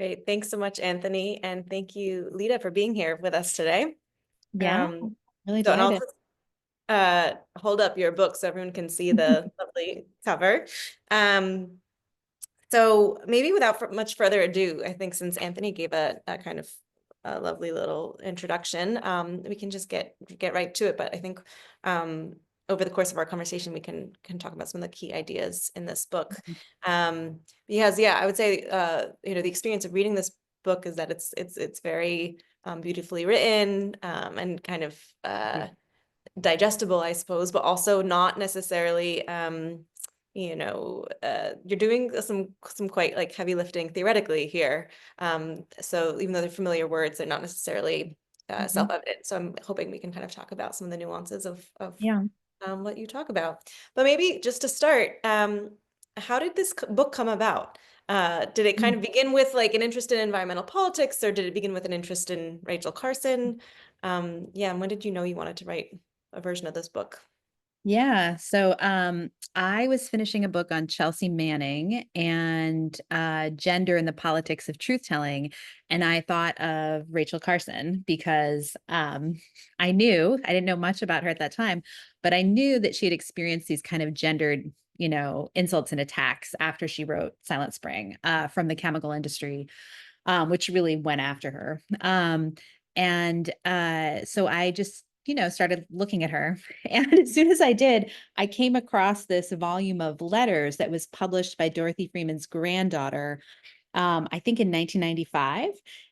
Great. Thanks so much, Anthony. And thank you, Lida, for being here with us today. Yeah, Um, really and I'll delighted. just hold up your book so everyone can see the lovely cover. Um, so maybe without much further ado, I think since Anthony gave a kind of a lovely little introduction, we can just get right to it. But I think over the course of our conversation, we can talk about some of the key ideas in this book. Because yeah, I would say the experience of reading this book is that it's very beautifully written and kind of Yeah. digestible, I suppose, but also not necessarily you're doing some quite like heavy lifting theoretically here. So even though they're familiar words, they're not necessarily Mhm. self-evident. So I'm hoping we can kind of talk about some of the nuances of Yeah. what you talk about. But maybe just to start, how did this book come about? Did it kind Mm. of begin with like an interest in environmental politics, or did it begin with an interest in Rachel Carson? Yeah, and when did you know you wanted to write a version of this book? Yeah. So I was finishing a book on Chelsea Manning and gender and the politics of truth telling. And I thought of Rachel Carson because I didn't know much about her at that time, but I knew that she had experienced these kind of gendered, insults and attacks after she wrote Silent Spring from the chemical industry, which really went after her. And so I just, started looking at her. And as soon as I did, I came across this volume of letters that was published by Dorothy Freeman's granddaughter, I think in 1995.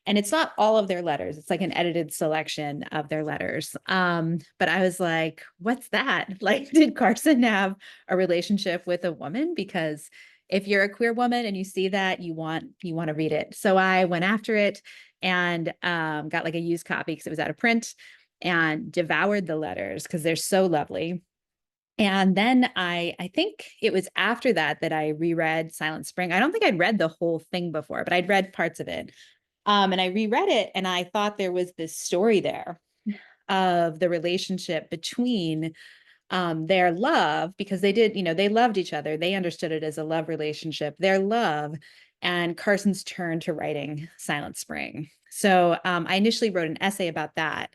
And it's not all of their letters, it's like an edited selection of their letters. But I was like, what's that? Like, did Carson have a relationship with a woman? Because if you're a queer woman and you see that, you want to read it. So I went after it and got like a used copy because it was out of print and devoured the letters because they're so lovely. And then I think it was after that that I reread Silent Spring. I don't think I'd read the whole thing before, but I'd read parts of it. And I reread it and I thought there was this story there of the relationship between their love, because they did, they loved each other. They understood it as a love relationship, their love, and Carson's turn to writing Silent Spring. So I initially wrote an essay about that,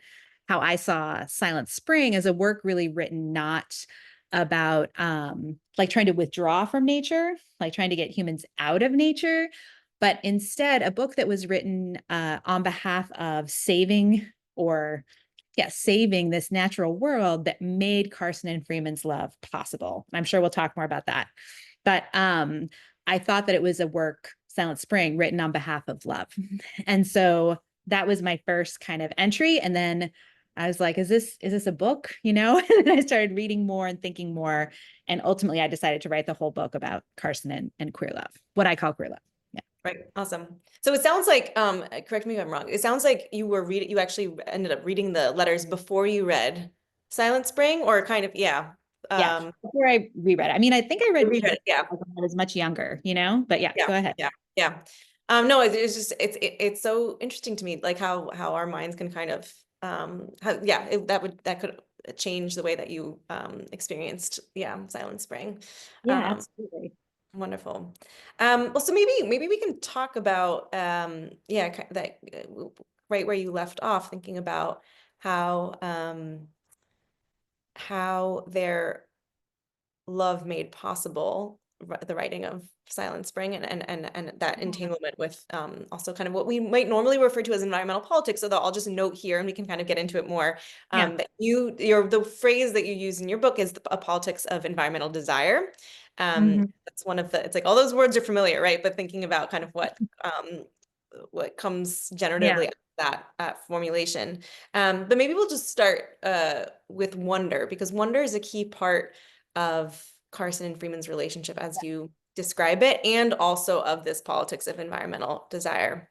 how I saw Silent Spring as a work really written not about like trying to withdraw from nature, like trying to get humans out of nature, but instead a book that was written on behalf of saving or saving this natural world that made Carson and Freeman's love possible. I'm sure we'll talk more about that. But I thought that it was a work, Silent Spring, written on behalf of love. And so that was my first kind of entry. And then I was like, is this a book? And I started reading more and thinking more. And ultimately I decided to write the whole book about Carson and queer love, what I call queer love. Yeah. Right. Awesome. So it sounds like, correct me if I'm wrong. It sounds like you actually ended up reading the letters before you read Silent Spring, or kind of, yeah. Yeah. Before I reread it. I mean, I think I You read reread pieces it. Yeah. when I was much younger, but yeah, Yeah. go ahead. Yeah. Yeah. No, it's just, it's so interesting to me, like how our minds can kind of, yeah, that could change the way that you, experienced, yeah, Silent Spring. Yeah, Um, absolutely. Wonderful. Well, so maybe we can talk about yeah, that right where you left off, thinking about how their love made possible the writing of Silent Spring, and that entanglement with also kind of what we might normally refer to as environmental politics. So that I'll just note here, and we can kind of get into it more. Yeah. That the phrase that you use in your book is a politics of environmental desire. Mhm. That's one of the. It's like all those words are familiar, right? But thinking about kind of what comes Yeah. generatively out of that formulation. But maybe we'll just start with wonder, because wonder is a key part of Carson and Freeman's relationship as you describe it, and also of this politics of environmental desire.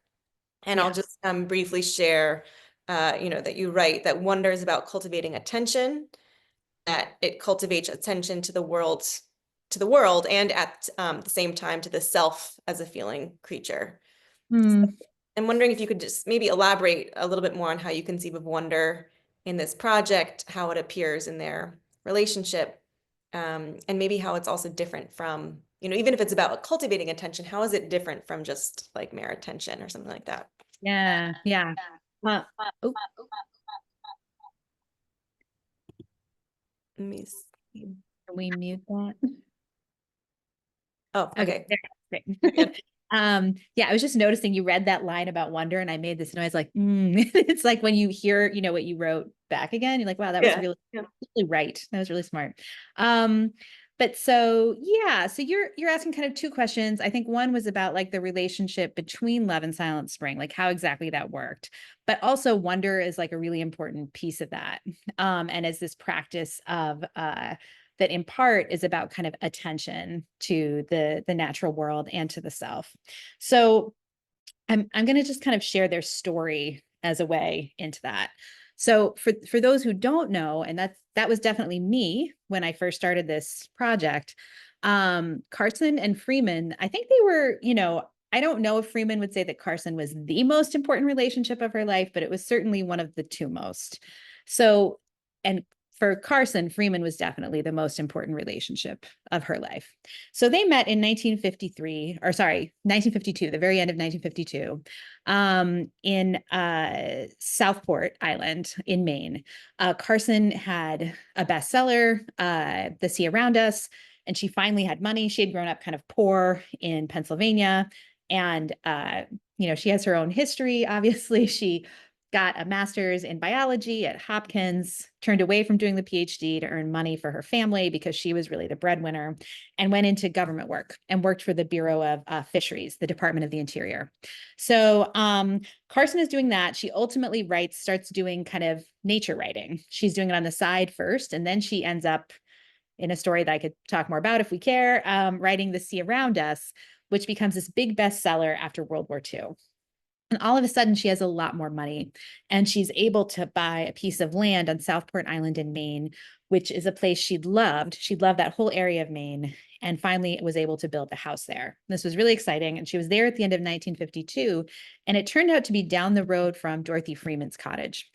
And I'll Yeah. just briefly share, that you write that wonder is about cultivating attention, that it cultivates attention to the world, and at the same time to the self as a feeling creature. Hmm. I'm wondering if you could just maybe elaborate a little bit more on how you conceive of wonder in this project, how it appears in their relationship, and maybe how it's also different from, even if it's about cultivating attention, how is it different from just like mere attention or something like that? Yeah. Yeah. Uh, oh, Let me see. can we mute that? Oh, Okay, okay. there, Very good. great. Yeah, I was just noticing you read that line about wonder, and I made this noise like, it's like when you hear, what you wrote back again, you're like, wow, that was Yeah. really, Yeah. really right. That was really smart. Um, but so yeah, so you're asking kind of two questions. I think one was about like the relationship between love and silent spring, like how exactly that worked. But also wonder is like a really important piece of that. And as this practice of that in part is about kind of attention to the natural world and to the self. So I'm going to just kind of share their story as a way into that. So for those who don't know, and that was definitely me when I first started this project, Carson and Freeman, I think they were, I don't know if Freeman would say that Carson was the most important relationship of her life, but it was certainly one of the two most. So, and for Carson, Freeman was definitely the most important relationship of her life. So they met in 1953, or sorry, 1952, the very end of 1952, in Southport Island in Maine. Carson had a bestseller, The Sea Around Us, and she finally had money. She had grown up kind of poor in Pennsylvania. And, she has her own history. Obviously, she got a master's in biology at Hopkins, turned away from doing the PhD to earn money for her family because she was really the breadwinner, and went into government work and worked for the Bureau of Fisheries, the Department of the Interior. So Carson is doing that. She ultimately starts doing kind of nature writing. She's doing it on the side first, and then she ends up in a story that I could talk more about if we care, writing The Sea Around Us, which becomes this big bestseller after World War II. And all of a sudden, she has a lot more money, and she's able to buy a piece of land on Southport Island in Maine, which is a place she'd loved. She'd loved that whole area of Maine, and finally was able to build a house there. This was really exciting. And she was there at the end of 1952. And it turned out to be down the road from Dorothy Freeman's cottage.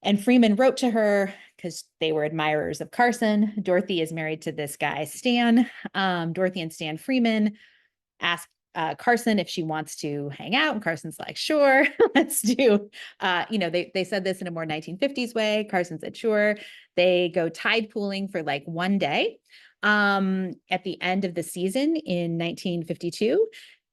And Freeman wrote to her because they were admirers of Carson. Dorothy is married to this guy, Stan. Dorothy and Stan Freeman asked Carson if she wants to hang out. And Carson's like, sure, let's do, they said this in a more 1950s way. Carson said, sure. They go tide pooling for like one day at the end of the season in 1952.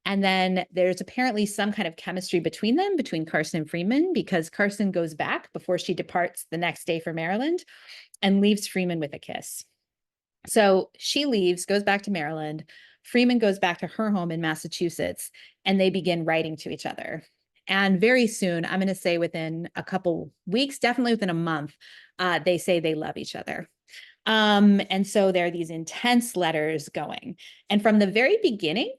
And then there's apparently some kind of chemistry between them, between Carson and Freeman, because Carson goes back before she departs the next day for Maryland and leaves Freeman with a kiss. So she leaves, goes back to Maryland. Freeman goes back to her home in Massachusetts, and they begin writing to each other. And very soon, I'm going to say within a couple weeks, definitely within a month, they say they love each other. And so there are these intense letters going. And from the very beginning,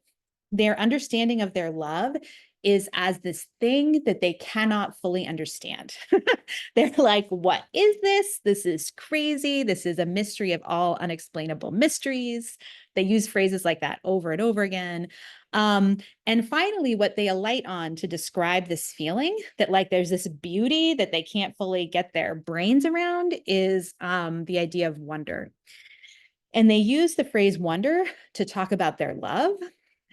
their understanding of their love is as this thing that they cannot fully understand. They're like, what is this? This is crazy. This is a mystery of all unexplainable mysteries. They use phrases like that over and over again. And finally, what they alight on to describe this feeling that like there's this beauty that they can't fully get their brains around is the idea of wonder. And they use the phrase wonder to talk about their love.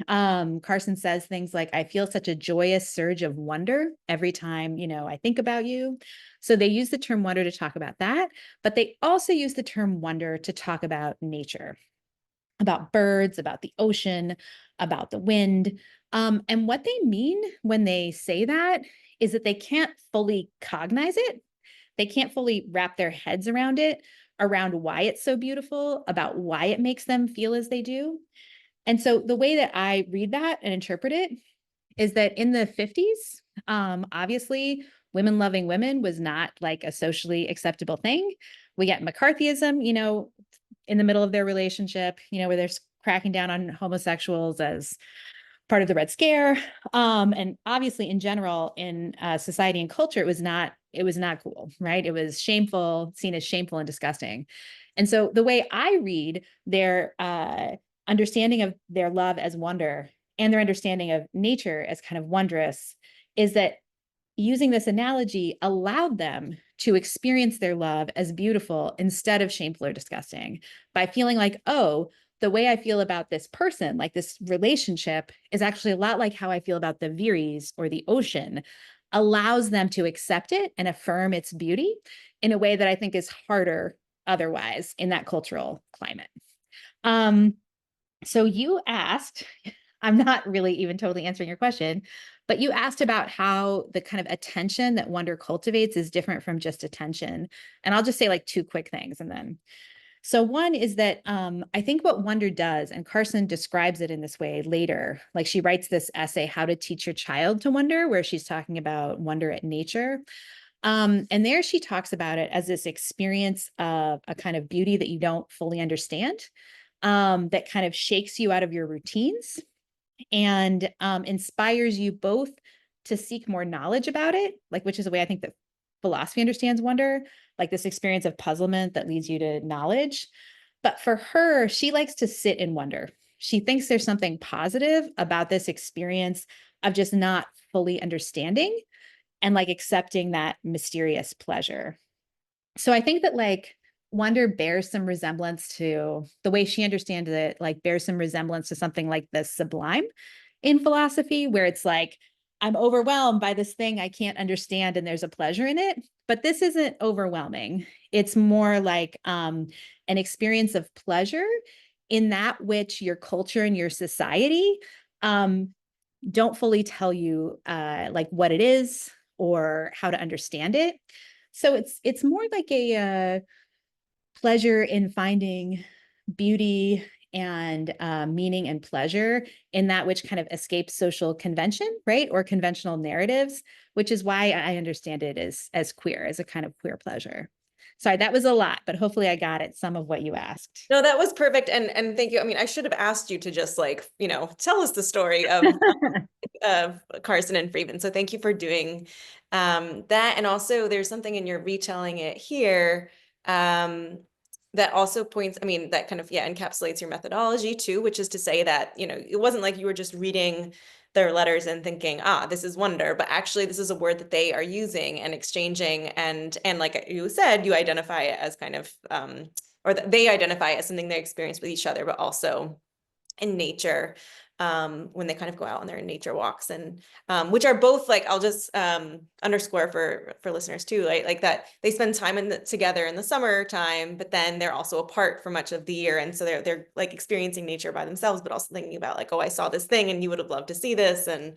Carson says things like, I feel such a joyous surge of wonder every time, I think about you. So they use the term wonder to talk about that, but they also use the term wonder to talk about nature, about birds, about the ocean, about the wind. And what they mean when they say that is that they can't fully cognize it. They can't fully wrap their heads around it, around why it's so beautiful, about why it makes them feel as they do. And so the way that I read that and interpret it is that in the 50s, obviously, women loving women was not like a socially acceptable thing. We get McCarthyism, in the middle of their relationship, where they're cracking down on homosexuals as part of the Red Scare. And obviously, in general, in society and culture, it was not cool, right? It was shameful, seen as shameful and disgusting. And so the way I read their understanding of their love as wonder and their understanding of nature as kind of wondrous is that using this analogy allowed them to experience their love as beautiful instead of shameful or disgusting, by feeling like, oh, the way I feel about this person, like this relationship, is actually a lot like how I feel about the Viris or the ocean, allows them to accept it and affirm its beauty in a way that I think is harder otherwise in that cultural climate. Um, so you asked, I'm not really even totally answering your question, but you asked about how the kind of attention that wonder cultivates is different from just attention. And I'll just say like two quick things and then. So one is that I think what wonder does, and Carson describes it in this way later, like she writes this essay, How to Teach Your Child to Wonder, where she's talking about wonder at nature. And there she talks about it as this experience of a kind of beauty that you don't fully understand, that kind of shakes you out of your routines and inspires you both to seek more knowledge about it, like which is the way I think that philosophy understands wonder, like this experience of puzzlement that leads you to knowledge. But for her, she likes to sit in wonder. She thinks there's something positive about this experience of just not fully understanding and like accepting that mysterious pleasure. So I think that like wonder bears some resemblance to the way she understands it, like bears some resemblance to something like the sublime in philosophy, where it's like, I'm overwhelmed by this thing I can't understand and there's a pleasure in it. But this isn't overwhelming. It's more like an experience of pleasure in that which your culture and your society um, don't fully tell you like what it is or how to understand it. So it's more like a pleasure in finding beauty and meaning and pleasure in that which kind of escapes social convention, right? Or conventional narratives, which is why I understand it as queer, as a kind of queer pleasure. Sorry, that was a lot, but hopefully I got at some of what you asked. No, that was perfect. And thank you. I mean, I should have asked you to just like, tell us the story of Carson and Freeman. So thank you for doing that. And also there's something in your retelling it here that also points, I mean, that kind of, yeah, encapsulates your methodology too, which is to say that, it wasn't like you were just reading their letters and thinking, this is wonder, but actually this is a word that they are using and exchanging. And like you said, you identify it as kind of, or that they identify it as something they experience with each other, but also in nature, when they kind of go out on their nature walks, and which are both like, I'll just underscore for listeners too, like that they spend time together in the summertime, but then they're also apart for much of the year, and so they're like experiencing nature by themselves, but also thinking about like, oh, I saw this thing and you would have loved to see this, and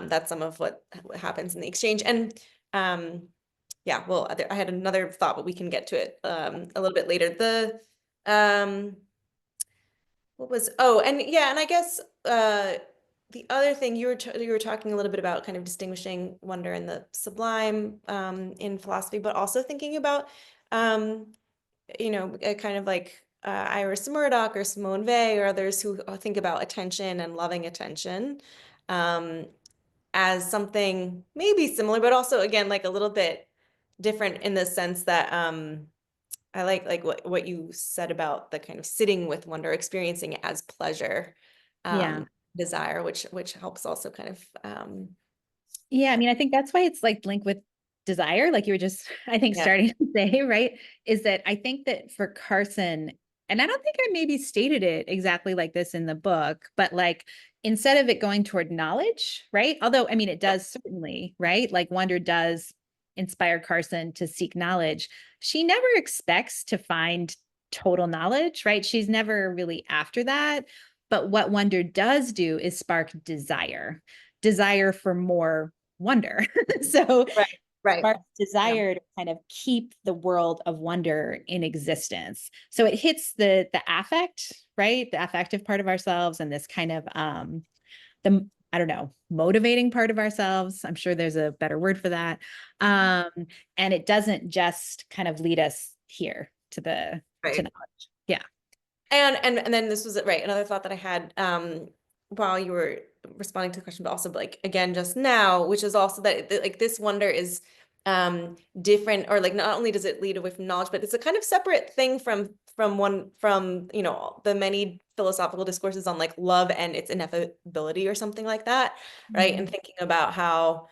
that's some of what happens in the exchange. And yeah, well, I had another thought, but we can get to it a little bit later. Um, what was, oh, and yeah, and I guess the other thing you were talking a little bit about kind of distinguishing wonder and the sublime in philosophy, but also thinking about a kind of like Iris Murdoch or Simone Weil or others who think about attention and loving attention um, as something maybe similar, but also again like a little bit different in the sense that I like what you said about the kind of sitting with wonder, experiencing it as pleasure, Yeah. desire, which helps also kind of Yeah, I mean, I think that's why it's like linked with desire, like you were just, I think, yeah, starting to say, right? Is that I think that for Carson, and I don't think I maybe stated it exactly like this in the book, but like instead of it going toward knowledge, right? Although, I mean, it does certainly, right? Like wonder does inspire Carson to seek knowledge. She never expects to find total knowledge, right? She's never really after that. But what wonder does do is spark desire for more wonder. So right, right, sparks yeah, desire to kind of keep the world of wonder in existence. So it hits the affect, right? The affective part of ourselves and this kind of the I don't know, motivating part of ourselves. I'm sure there's a better word for that. Um, and it doesn't just kind of lead us here to right. knowledge. Yeah. And then this was it, right. Another thought that I had while you were responding to the question, but also like again just now, which is also that like this wonder is different, or like not only does it lead away from knowledge, but it's a kind of separate thing from the many philosophical discourses on like love and its ineffability or something like that, right? And Mhm. thinking about how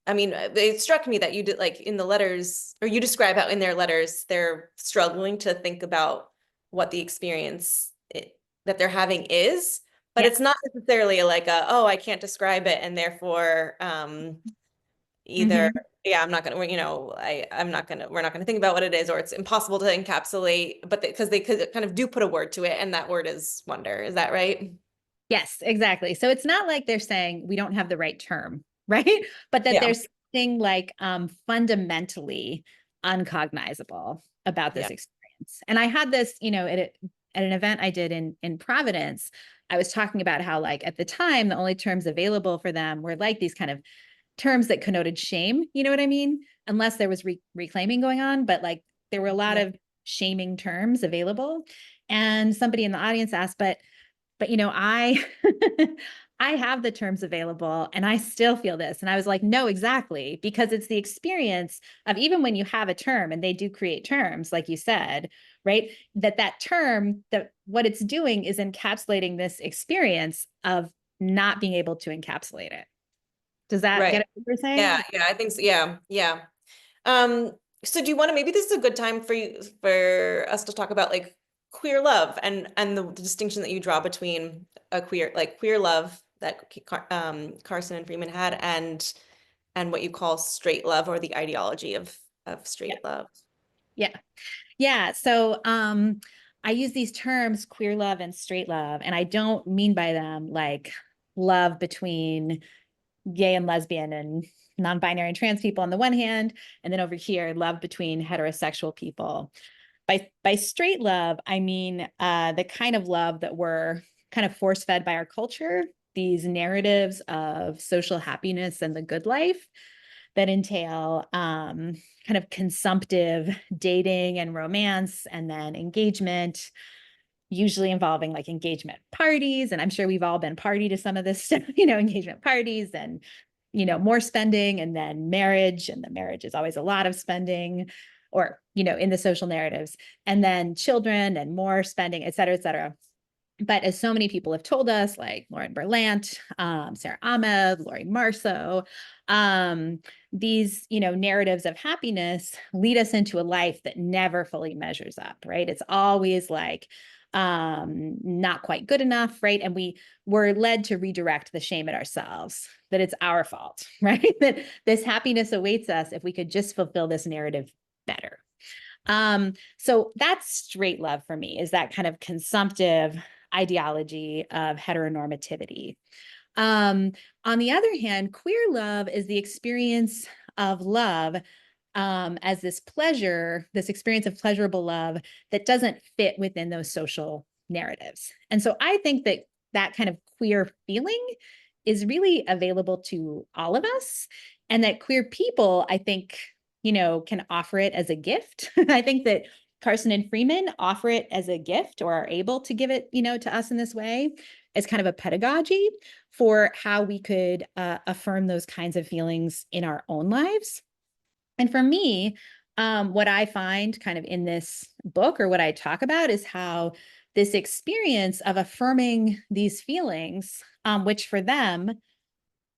I mean, it struck me that you did like in the letters, or you describe how in their letters they're struggling to think about what the experience that they're having is, but Yeah. it's not necessarily like a, oh, I can't describe it, and therefore either, Hmm. yeah, I'm not gonna, we're not gonna think about what it is, or it's impossible to encapsulate, but because they could kind of do put a word to it, and that word is wonder. Is that right? Yes, exactly. So it's not like they're saying we don't have the right term, right? But that Yeah. there's something like fundamentally uncognizable about Yeah. this experience. And I had this, at an event I did in Providence. I was talking about how, like, at the time, the only terms available for them were like these kind of terms that connoted shame. You know what I mean? Unless there was reclaiming going on, but like there were a lot Yeah. of shaming terms available. And somebody in the audience asked, but I I have the terms available and I still feel this. And I was like, no, exactly, because it's the experience of, even when you have a term, and they do create terms, like you said, right? That term, that what it's doing is encapsulating this experience of not being able to encapsulate it. Does that Right. get what you're Yeah. saying? Yeah. I think so. Yeah. Yeah. Um, so do you want to, maybe this is a good time for us to talk about like queer love and the distinction that you draw between a queer love that Carson and Freeman had and what you call straight love, or the ideology of Yeah. straight love. Yeah. Yeah. So I use these terms, queer love and straight love, and I don't mean by them like love between gay and lesbian and non-binary and trans people on the one hand, and then over here, love between heterosexual people. By straight love, I mean the kind of love that we're kind of force-fed by our culture, these narratives of social happiness and the good life that entail kind of consumptive dating and romance, and then engagement, usually involving like engagement parties. And I'm sure we've all been party to some of this stuff, engagement parties, and more spending, and then marriage, and the marriage is always a lot of spending, or in the social narratives, and then children and more spending, et cetera, et cetera. But as so many people have told us, like Lauren Berlant, Sarah Ahmed, Laurie Marceau, these narratives of happiness lead us into a life that never fully measures up, right? It's always like not quite good enough, right? And we were led to redirect the shame at ourselves, that it's our fault, right? That this happiness awaits us if we could just fulfill this narrative better. So that's straight love for me, is that kind of consumptive ideology of heteronormativity. Um, on the other hand, queer love is the experience of love as this pleasure, this experience of pleasurable love that doesn't fit within those social narratives. And so I think that that kind of queer feeling is really available to all of us, and that queer people, I think, can offer it as a gift. I think that Carson and Freeman offer it as a gift, or are able to give it, to us in this way, as kind of a pedagogy for how we could affirm those kinds of feelings in our own lives. And for me, what I find kind of in this book, or what I talk about, is how this experience of affirming these feelings, which for them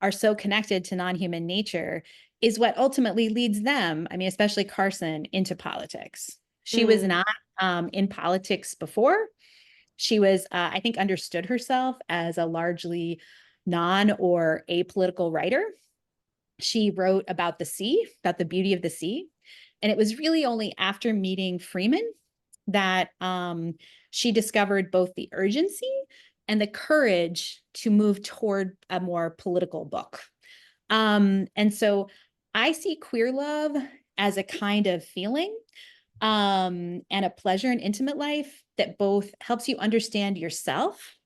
are so connected to non-human nature, is what ultimately leads them, I mean, especially Carson, into politics. She was Mm, not in politics before. She was, I think, understood herself as a largely non or apolitical writer. She wrote about the sea, about the beauty of the sea. And it was really only after meeting Freeman that she discovered both the urgency and the courage to move toward a more political book. And so I see queer love as a kind of feeling and a pleasure in intimate life that both helps you understand yourself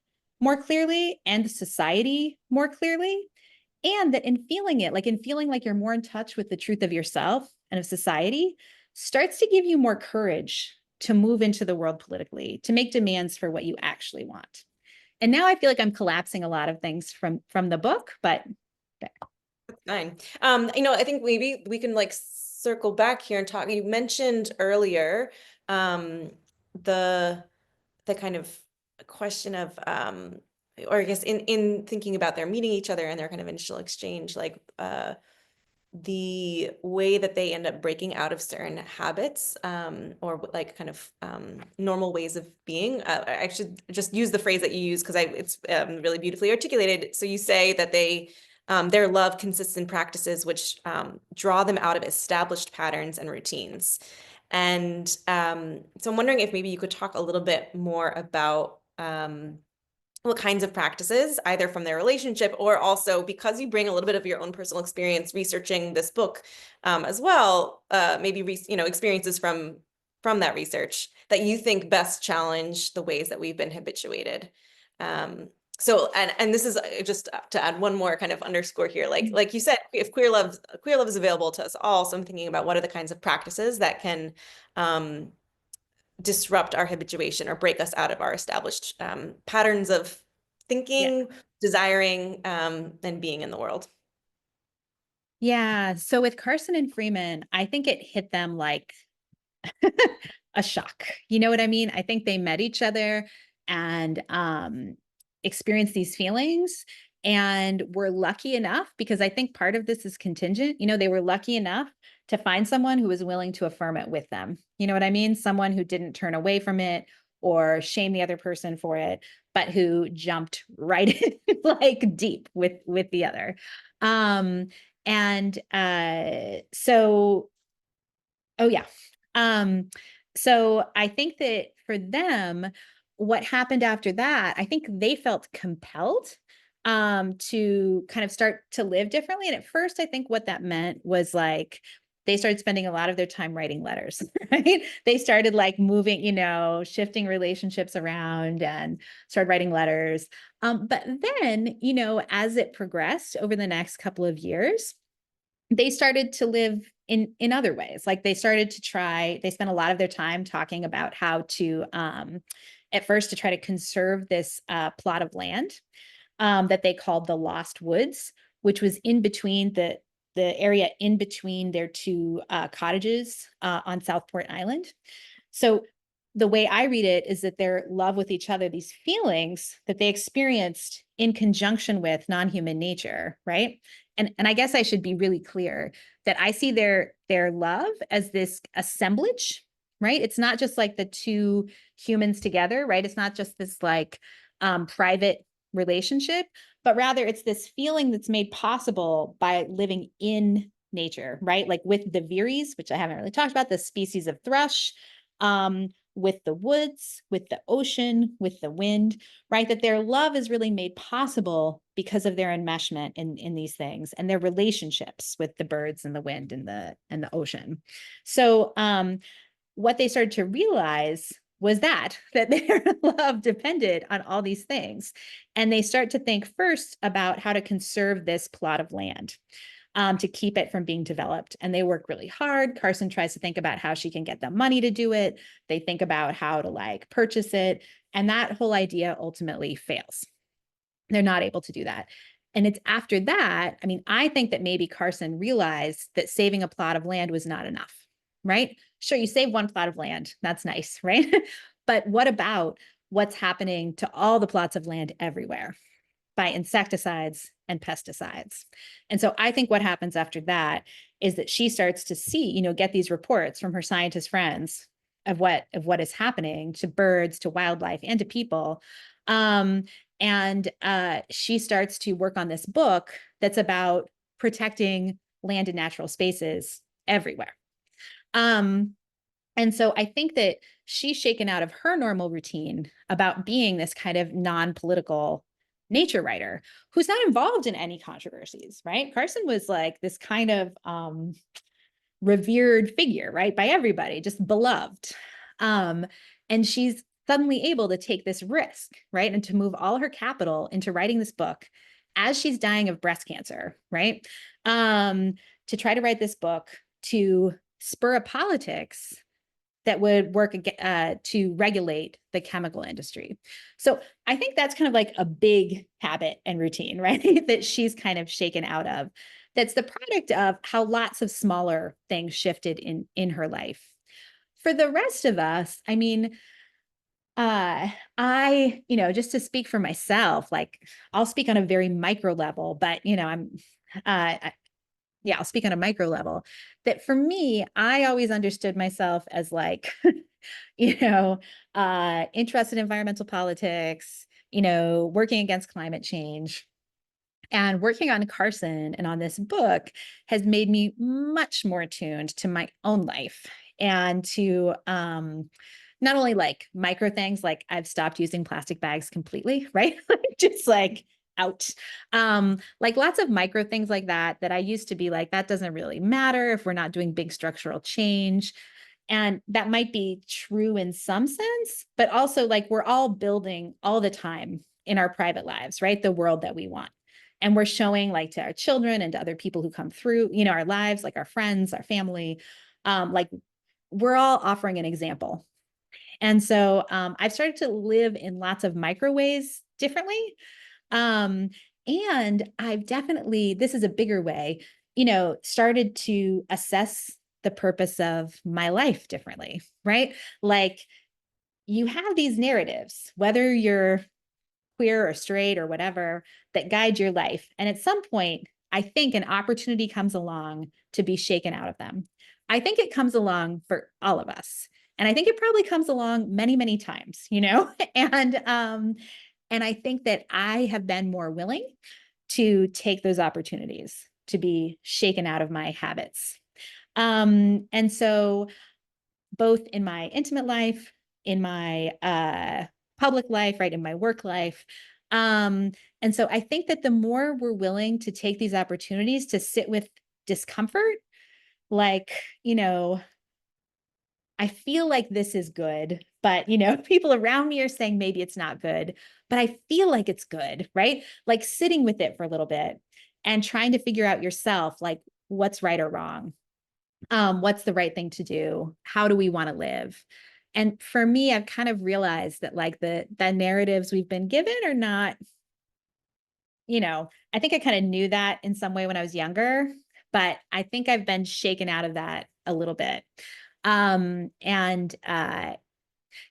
more clearly and society more clearly. And that in feeling it, like in feeling like you're more in touch with the truth of yourself and of society, starts to give you more courage to move into the world politically, to make demands for what you actually want. And now I feel like I'm collapsing a lot of things from the book, but fine. I think maybe we can like circle back here and talk. You mentioned earlier the the kind of question of or I guess in thinking about their meeting each other and their kind of initial exchange, like the way that they end up breaking out of certain habits, or like kind of normal ways of being. I should just use the phrase that you use because it's really beautifully articulated. So you say that their love consists in practices which draw them out of established patterns and routines. And so I'm wondering if maybe you could talk a little bit more about what kinds of practices, either from their relationship or also because you bring a little bit of your own personal experience researching this book, as well, maybe experiences from that research that you think best challenge the ways that we've been habituated. So and this is just to add one more kind of underscore here, like you said, if queer love is available to us all. So I'm thinking about what are the kinds of practices that can disrupt our habituation or break us out of our established patterns of Yeah. thinking, desiring, and being in the world. Yeah. So with Carson and Freeman, I think it hit them like a shock. You know what I mean? I think they met each other and experienced these feelings and were lucky enough, because I think part of this is contingent. They were lucky enough to find someone who was willing to affirm it with them. You know what I mean? Someone who didn't turn away from it or shame the other person for it, but who jumped right in like deep with the other. Um, and so Oh yeah. Um, so I think that for them, what happened after that, I think they felt compelled to kind of start to live differently. And at first, I think what that meant was like they started spending a lot of their time writing letters, right? They started like moving, shifting relationships around and started writing letters. But then, as it progressed over the next couple of years, they started to live in other ways. Like they spent a lot of their time talking about how to at first to try to conserve this plot of land that they called the Lost Woods, which was in between the area in between their two cottages on Southport Island. So the way I read it is that their love with each other, these feelings that they experienced in conjunction with non-human nature, right? And I guess I should be really clear that I see their love as this assemblage, right? It's not just like the two humans together, right? It's not just this like private relationship, but rather it's this feeling that's made possible by living in nature, right? Like with the Veeries, which I haven't really talked about, the species of thrush, with the woods, with the ocean, with the wind, right? That their love is really made possible because of their enmeshment in these things and their relationships with the birds and the wind and the ocean. So what they started to realize was that their love depended on all these things. And they start to think first about how to conserve this plot of land. To keep it from being developed. And they work really hard. Carson tries to think about how she can get the money to do it. They think about how to like purchase it. And that whole idea ultimately fails. They're not able to do that. And it's after that, I mean, I think that maybe Carson realized that saving a plot of land was not enough, right? Sure, you save one plot of land. That's nice, right? But what about what's happening to all the plots of land everywhere by insecticides and pesticides? And so I think what happens after that is that she starts to see, get these reports from her scientist friends of what is happening to birds, to wildlife, and to people. And she starts to work on this book that's about protecting land and natural spaces everywhere. And so I think that she's shaken out of her normal routine about being this kind of non-political nature writer who's not involved in any controversies, right? Carson was like this kind of revered figure, right? By everybody, just beloved. And she's suddenly able to take this risk, right? And to move all her capital into writing this book as she's dying of breast cancer, right? To try to write this book to spur a politics that would work to regulate the chemical industry. So I think that's kind of like a big habit and routine, right? That she's kind of shaken out of. That's the product of how lots of smaller things shifted in her life. For the rest of us, I mean, just to speak for myself, like I'll speak on a very micro level, but I'm yeah, I'll speak on a micro level, that for me, I always understood myself as like, interested in environmental politics, working against climate change. And working on Carson and on this book has made me much more attuned to my own life and to not only like micro things, like I've stopped using plastic bags completely, right? Just like out. Like lots of micro things like that I used to be like, that doesn't really matter if we're not doing big structural change. And that might be true in some sense, but also like we're all building all the time in our private lives, right? The world that we want. And we're showing like to our children and to other people who come through, our lives, like our friends, our family, like we're all offering an example. And so I've started to live in lots of micro ways differently. Um, and I've definitely, this is a bigger way, started to assess the purpose of my life differently, right? Like you have these narratives, whether you're queer or straight or whatever, that guide your life. And at some point, I think an opportunity comes along to be shaken out of them. I think it comes along for all of us. And I think it probably comes along many, many times, and I think that I have been more willing to take those opportunities to be shaken out of my habits. And so both in my intimate life, in my public life, right, in my work life. And so I think that the more we're willing to take these opportunities to sit with discomfort, like, I feel like this is good, but people around me are saying maybe it's not good, but I feel like it's good, right? Like sitting with it for a little bit and trying to figure out yourself, like what's right or wrong. What's the right thing to do? How do we want to live? And for me, I've kind of realized that like the narratives we've been given are not, I think I kind of knew that in some way when I was younger, but I think I've been shaken out of that a little bit. And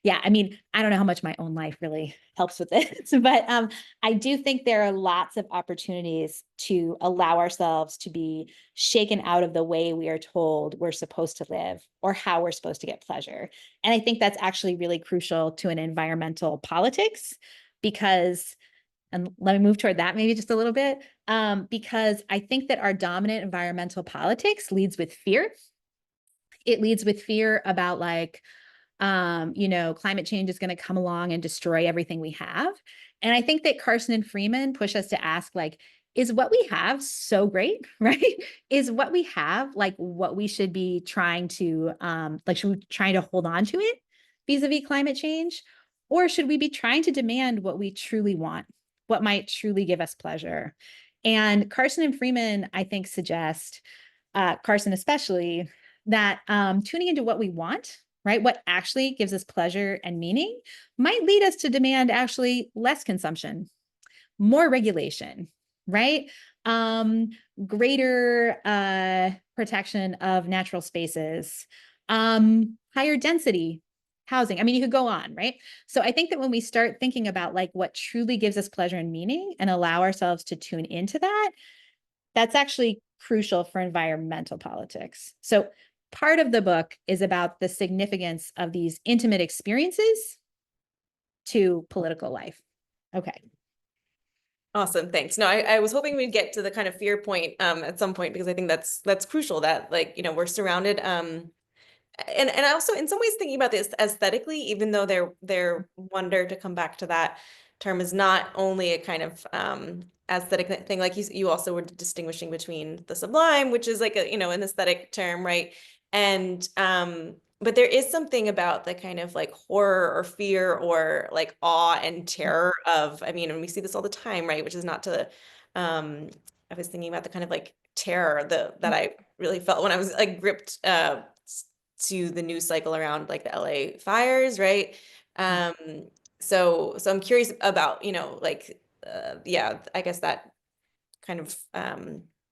yeah, I mean, I don't know how much my own life really helps with this, but I do think there are lots of opportunities to allow ourselves to be shaken out of the way we are told we're supposed to live or how we're supposed to get pleasure. And I think that's actually really crucial to an environmental politics because, and let me move toward that maybe just a little bit, because I think that our dominant environmental politics leads with fear. It leads with fear about like, climate change is going to come along and destroy everything we have. And I think that Carson and Freeman push us to ask, like, is what we have so great, right? Is what we have like what we should be trying to, should we trying to hold on to it vis-a-vis climate change? Or should we be trying to demand what we truly want, what might truly give us pleasure? And Carson and Freeman, I think, suggest, Carson especially, that tuning into what we want, right? What actually gives us pleasure and meaning might lead us to demand actually less consumption, more regulation, right? Um, Greater protection of natural spaces, higher density housing. I mean, you could go on, right? So I think that when we start thinking about like what truly gives us pleasure and meaning and allow ourselves to tune into that, that's actually crucial for environmental politics. So part of the book is about the significance of these intimate experiences to political life. Okay. Awesome, thanks. No, I was hoping we'd get to the kind of fear point at some point because I think that's crucial that like, we're surrounded and also in some ways thinking about this aesthetically, even though their wonder to come back to that term is not only a kind of aesthetic thing, like you also were distinguishing between the sublime, which is like a, an aesthetic term, right? And but there is something about the kind of like horror or fear or like awe and terror of, I mean, and we see this all the time, right? Which is not to I was thinking about the kind of like terror that I really felt when I was like gripped to the news cycle around like the LA fires, right? Um, so I'm curious about, yeah, I guess that kind of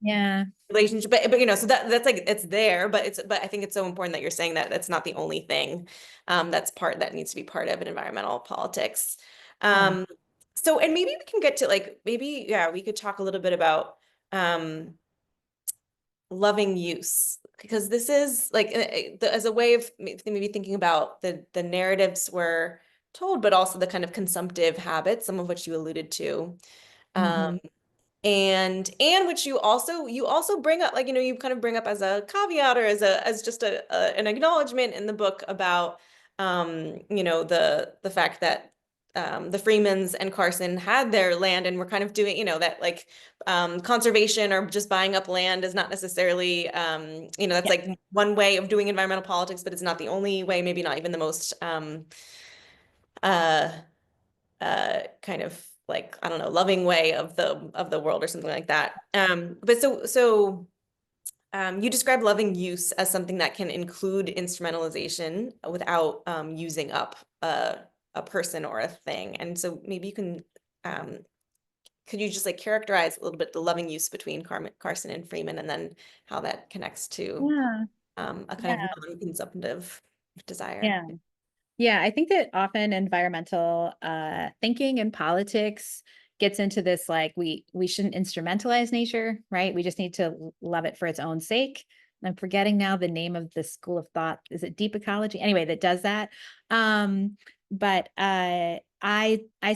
Yeah. relationship, but so that's like it's there, but I think it's so important that you're saying that that's not the only thing that needs to be part of an environmental politics. Yeah. Um, so and maybe we can get to like maybe yeah, we could talk a little bit about um loving use, because this is like as a way of maybe thinking about the narratives we're told, but also the kind of consumptive habits, some of which you alluded to. Mhm. Um, and which you also bring up, like, you kind of bring up as a caveat, or as just an acknowledgement in the book about the fact that the Freemans and Carson had their land and were kind of doing, that like conservation or just buying up land is not necessarily that's Yeah. like one way of doing environmental politics, but it's not the only way, maybe not even the most uh kind of like, I don't know, loving way of the world or something like that. But you describe loving use as something that can include instrumentalization without using up a person or a thing. And so maybe you can um, could you just like characterize a little bit the loving use between Carson and Freeman, and then how that connects to Yeah. a kind of Yeah. non-consumptive desire? Yeah. Yeah, I think that often environmental thinking and politics gets into this like we shouldn't instrumentalize nature, right? We just need to love it for its own sake. I'm forgetting now the name of the school of thought. Is it deep ecology? Anyway, that does that. But I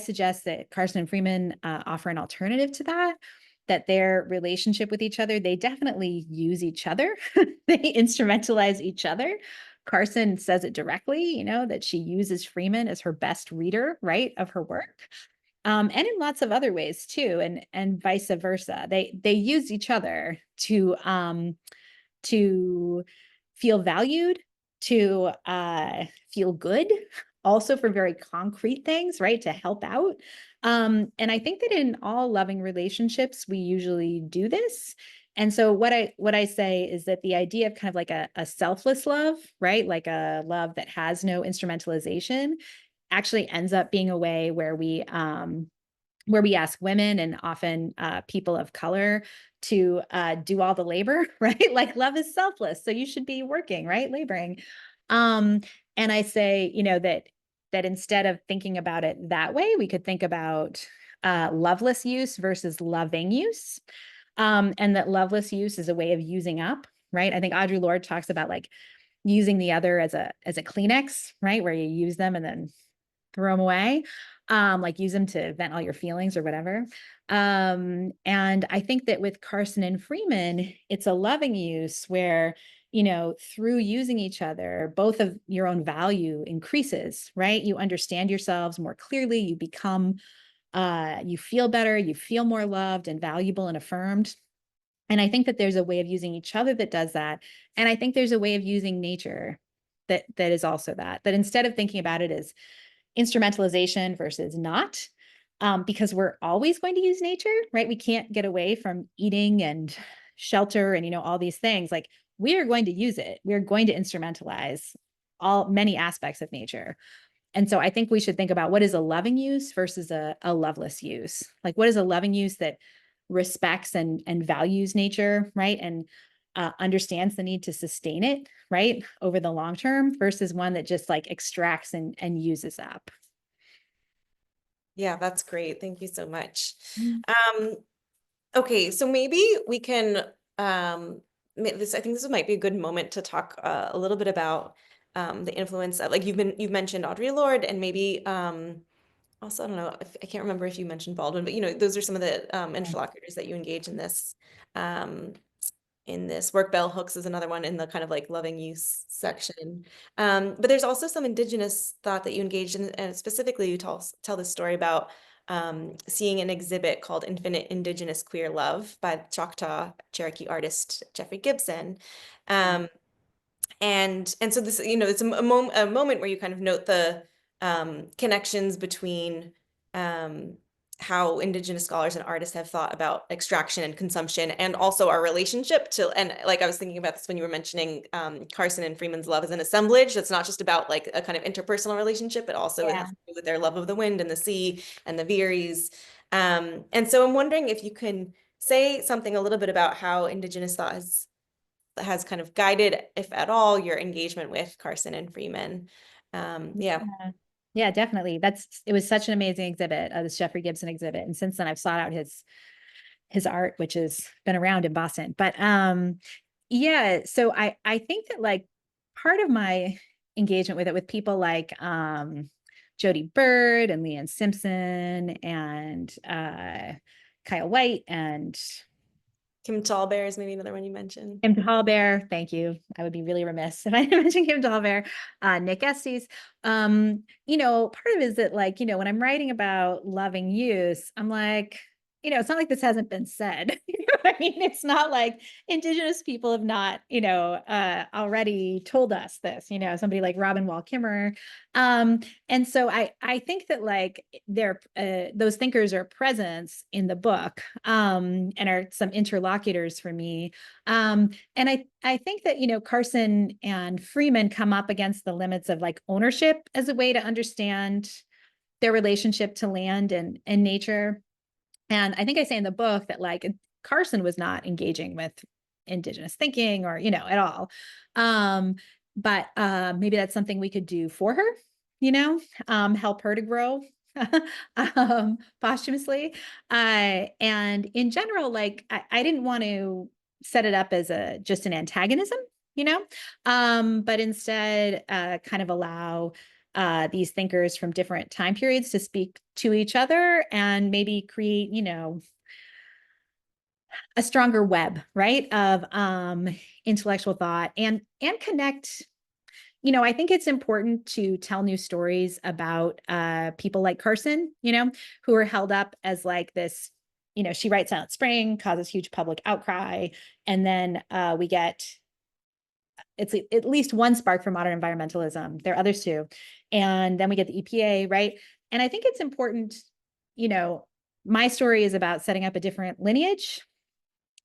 suggest that Carson and Freeman offer an alternative to that. That their relationship with each other, they definitely use each other. They instrumentalize each other. Carson says it directly, that she uses Freeman as her best reader, right, of her work. And in lots of other ways too, and vice versa. They use each other to feel valued, to feel good, also for very concrete things, right? To help out. And I think that in all loving relationships, we usually do this. And so what I say is that the idea of kind of like a selfless love, right? Like a love that has no instrumentalization actually ends up being a way where we ask women and often people of color to do all the labor, right? Like love is selfless, so you should be working, right? Laboring. Um, and I say, that instead of thinking about it that way, we could think about loveless use versus loving use. And that loveless use is a way of using up, right? I think Audre Lorde talks about like using the other as a Kleenex, right? Where you use them and then throw them away, like use them to vent all your feelings or whatever. And I think that with Carson and Freeman, it's a loving use where, through using each other, both of your own value increases, right? You understand yourselves more clearly, you become, you feel better, you feel more loved and valuable and affirmed. And I think that there's a way of using each other that does that. And I think there's a way of using nature that is also that instead of thinking about it as instrumentalization versus not, because we're always going to use nature, right? We can't get away from eating and shelter and all these things. Like we are going to use it. We're going to instrumentalize many aspects of nature. And so I think we should think about what is a loving use versus a loveless use. Like what is a loving use that respects and values nature, right? And understands the need to sustain it, right, over the long term versus one that just like extracts and uses up. Yeah, that's great. Thank you so much. Mm. Um, okay, so maybe we can I think this might be a good moment to talk a little bit about the influence of, like, you've mentioned Audre Lorde, and maybe also, I don't know if I can't remember if you mentioned Baldwin, but those are some of the interlocutors that you engage um in this work. Bell Hooks is another one in the kind of like loving use section. But there's also some indigenous thought that you engaged in, and specifically you tell this story about seeing an exhibit called Infinite Indigenous Queer Love by Choctaw Cherokee artist Jeffrey Gibson. Um, and so this, it's a moment where you kind of note the connections between um, how Indigenous scholars and artists have thought about extraction and consumption, and also our relationship to, and like I was thinking about this when you were mentioning Carson and Freeman's love as an assemblage. That's not just about like a kind of interpersonal relationship, but also it has Yeah. to do with their love of the wind and the sea and the Veeries. And so I'm wondering if you can say something a little bit about how Indigenous thought has kind of guided, if at all, your engagement with Carson and Freeman. Yeah. Yeah. Yeah, definitely. It was such an amazing exhibit, this Jeffrey Gibson exhibit. And since then I've sought out his art, which has been around in Boston. But yeah, so I think that like part of my engagement with it with people like Jody Bird and Leanne Simpson and Kyle White and Kim Tallbear is maybe another one you mentioned. Kim Tallbear. Thank you. I would be really remiss if I didn't mention Kim Tallbear, Nick Estes. Part of it is that like, when I'm writing about loving use, I'm like, it's not like this hasn't been said. You know what I mean? It's not like Indigenous people have not, already told us this, somebody like Robin Wall Kimmerer. And so I think that like those thinkers are presence in the book, and are some interlocutors for me. And I think that, Carson and Freeman come up against the limits of like ownership as a way to understand their relationship to land and nature. And I think I say in the book that like Carson was not engaging with Indigenous thinking or, at all. But maybe that's something we could do for her, help her to grow posthumously. And in general, like I didn't want to set it up as just an antagonism, but instead kind of allow these thinkers from different time periods to speak to each other and maybe create, a stronger web, right, of intellectual thought and connect. I think it's important to tell new stories about people like Carson, who are held up as like this, she writes Silent Spring, causes huge public outcry, and then we get it's at least one spark for modern environmentalism. There are others too. And then we get the EPA, right? And I think it's important, my story is about setting up a different lineage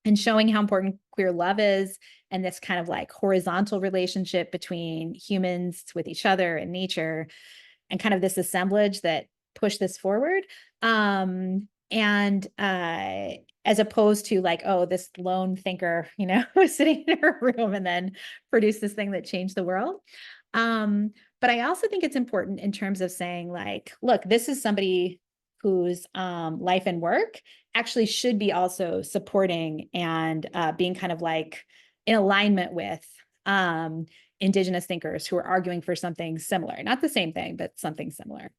and showing how important queer love is and this kind of like horizontal relationship between humans with each other and nature and kind of this assemblage that push this forward. And as opposed to like, oh, this lone thinker, was sitting in her room and then produced this thing that changed the world. But I also think it's important in terms of saying like, look, this is somebody whose life and work actually should be also supporting and being kind of like in alignment with Indigenous thinkers who are arguing for something similar, not the same thing, but something similar.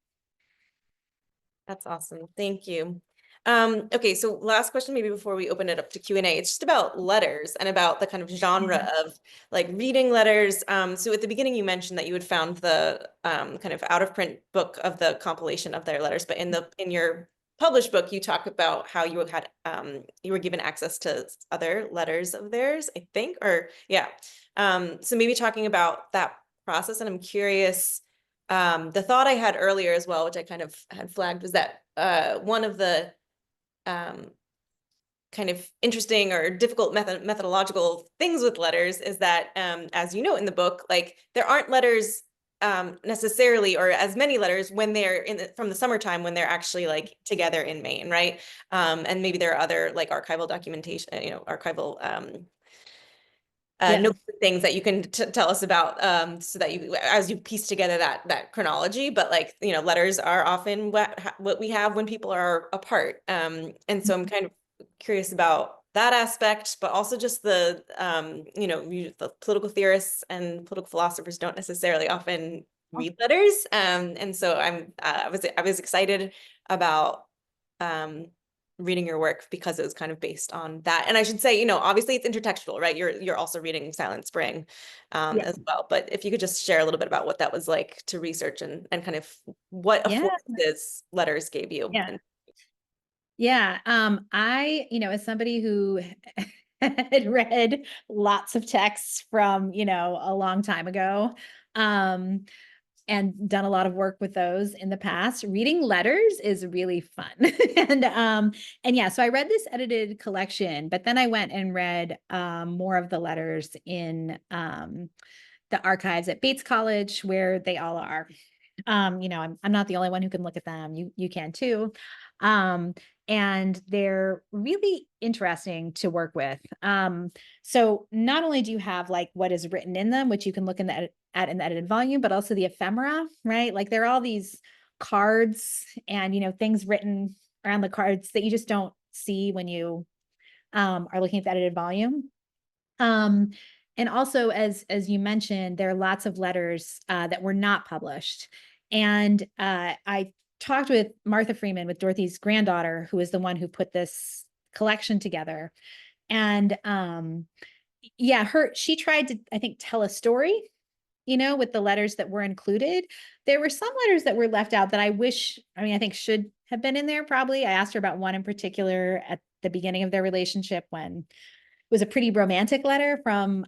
That's awesome. Thank you. Okay, so last question, maybe before we open it up to Q&A, it's just about letters and about the kind of genre of like reading letters. So at the beginning, you mentioned that you had found the kind of out of print book of the compilation of their letters, but in your published book, you talk about how you had you were given access to other letters of theirs, I think, or yeah. So maybe talking about that process, and I'm curious. The thought I had earlier as well, which I kind of had flagged, was that one of the kind of interesting or difficult methodological things with letters is that, as you know in the book, like there aren't letters necessarily, or as many letters when they're from the summertime when they're actually like together in Maine, right? And maybe there are other like archival documentation, archival notes and things that you can tell us about, so that you, as you piece together that chronology. But like, letters are often what we have when people are apart. And so I'm kind of curious about that aspect, but also just the political theorists and political philosophers don't necessarily often read letters. And so I was excited about reading your work because it was kind of based on that. And I should say, obviously it's intertextual, right? You're also reading Silent Spring as well. But if you could just share a little bit about what that was like to research and kind of what affordances letters gave you. Yeah. I, as somebody who had read lots of texts from, a long time ago, and done a lot of work with those in the past, reading letters is really fun. And yeah, so I read this edited collection, but then I went and read more of the letters in the archives at Bates College, where they all are. I'm not the only one who can look at them. You can too. And they're really interesting to work with. So not only do you have like what is written in them, which you can look in the at in the edited volume, but also the ephemera, right? Like there are all these cards and things written around the cards that you just don't see when you are looking at the edited volume. And also, as you mentioned, there are lots of letters that were not published. And I talked with Martha Freeman, with Dorothy's granddaughter, who is the one who put this collection together. And yeah, she tried to, I think, tell a story, with the letters that were included. There were some letters that were left out that I think should have been in there probably. I asked her about one in particular at the beginning of their relationship, when it was a pretty romantic letter from